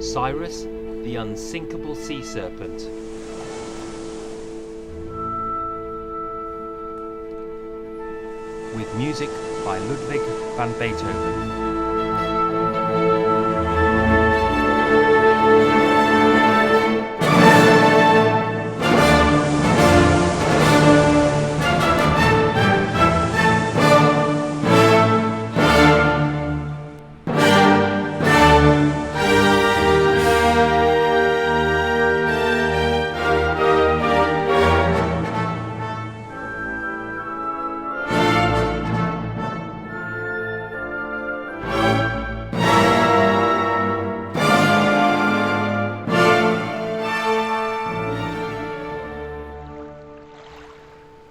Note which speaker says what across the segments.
Speaker 1: Cyrus, the Unsinkable Sea Serpent. With music by Ludwig van Beethoven.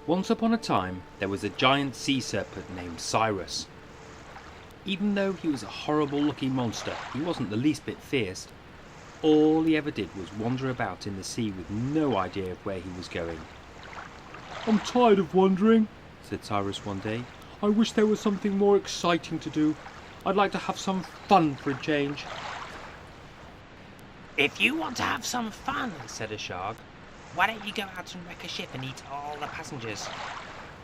Speaker 1: Once upon a time, there was a giant sea serpent named Cyrus. Even though he was a horrible-looking monster, he wasn't the least bit fierce. All he ever did was wander about in the sea with no idea of where he was going.
Speaker 2: "I'm tired of wandering,"
Speaker 1: said Cyrus one day.
Speaker 2: "I wish there was something more exciting to do. I'd like to have some fun for a change."
Speaker 3: "If you want to have some fun," said a shark, "why don't you go out and wreck a ship and eat all the passengers?"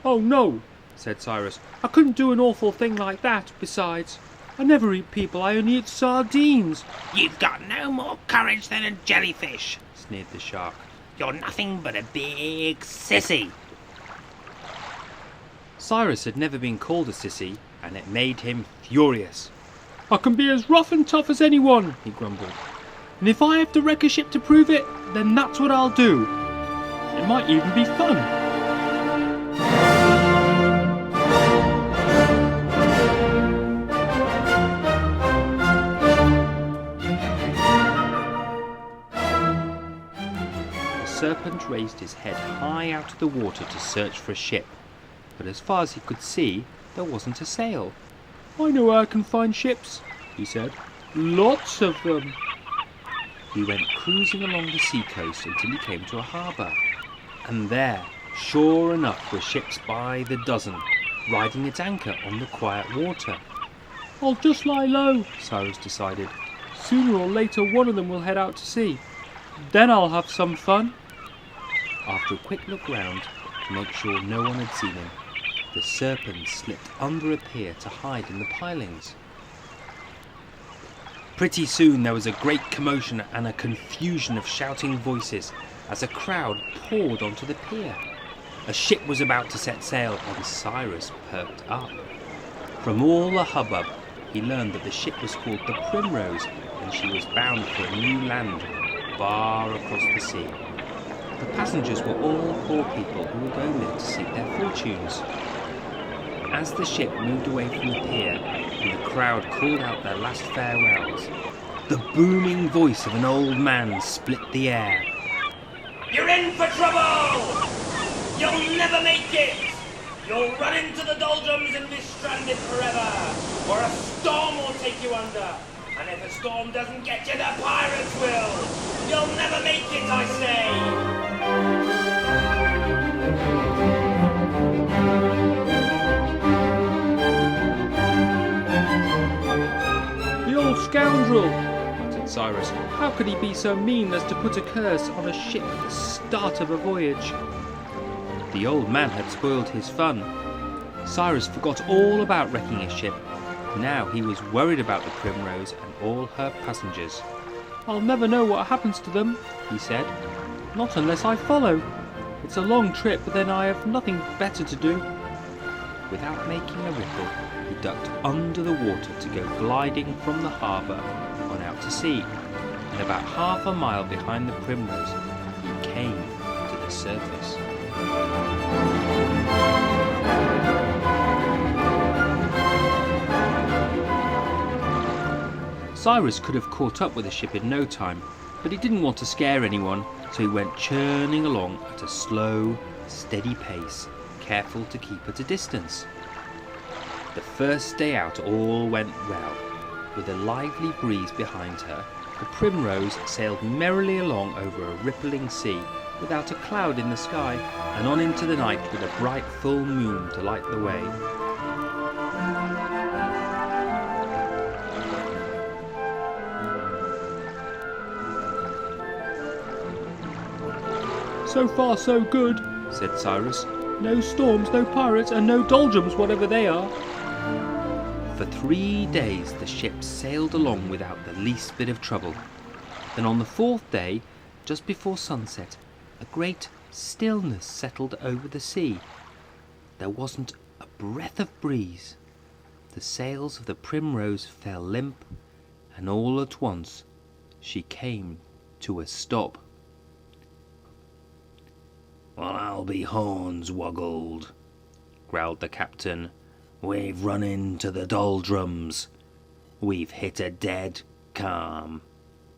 Speaker 2: "Oh no," said Cyrus, "I couldn't do an awful thing like that. Besides, I never eat people, I only eat sardines."
Speaker 3: "You've got no more courage than a jellyfish,"
Speaker 1: sneered the shark.
Speaker 3: "You're nothing but a big sissy."
Speaker 1: Cyrus had never been called a sissy, and it made him furious.
Speaker 2: "I can be as rough and tough as anyone," he grumbled. "And if I have to wreck a ship to prove it, then that's what I'll do. It might even be fun."
Speaker 1: The serpent raised his head high out of the water to search for a ship, but as far as he could see, there wasn't a sail.
Speaker 2: "I know where I can find ships," he said. "Lots of them."
Speaker 1: He went cruising along the seacoast until he came to a harbour. And there, sure enough, were ships by the dozen, riding at anchor on the quiet water.
Speaker 2: "I'll just lie low,"
Speaker 1: Cyrus decided.
Speaker 2: "Sooner or later one of them will head out to sea. Then I'll have some fun."
Speaker 1: After a quick look round, to make sure no one had seen him, the serpent slipped under a pier to hide in the pilings. Pretty soon there was a great commotion and a confusion of shouting voices as a crowd poured onto the pier. A ship was about to set sail, and Cyrus perked up. From all the hubbub, he learned that the ship was called the Primrose, and she was bound for a new land far across the sea. The passengers were all poor people who were going there to seek their fortunes. As the ship moved away from the pier and the crowd called out their last farewells, the booming voice of an old man split the air.
Speaker 3: "You're in for trouble! You'll never make it! You'll run into the doldrums and be stranded forever, or a storm will take you under. And if a storm doesn't get you, the pirates will! You'll never make it, I say!"
Speaker 2: "Scoundrel!" muttered Cyrus. "How could he be so mean as to put a curse on a ship at the start of a voyage?"
Speaker 1: The old man had spoiled his fun. Cyrus forgot all about wrecking his ship. Now he was worried about the Primrose and all her passengers.
Speaker 2: "I'll never know what happens to them," he said. "Not unless I follow. It's a long trip, but then I have nothing better to do."
Speaker 1: Without making a ripple, he ducked under the water to go gliding from the harbour on out to sea, and about half a mile behind the Primrose, he came to the surface. Cyrus could have caught up with the ship in no time, but he didn't want to scare anyone, so he went churning along at a slow, steady pace, careful to keep at a distance. The first day out all went well. With a lively breeze behind her, the Primrose sailed merrily along over a rippling sea, without a cloud in the sky, and on into the night with a bright full moon to light the way.
Speaker 2: So far so good,
Speaker 1: said Cyrus.
Speaker 2: no storms, no pirates, and no doldrums, whatever they are.
Speaker 1: For 3 days the ship sailed along without the least bit of trouble. Then on the 4th day, just before sunset, a great stillness settled over the sea. There wasn't a breath of breeze. The sails of the Primrose fell limp, and all at once she came to a stop.
Speaker 3: "Well, I'll be hornswoggled," growled the captain. "We've run into the doldrums. We've hit a dead calm."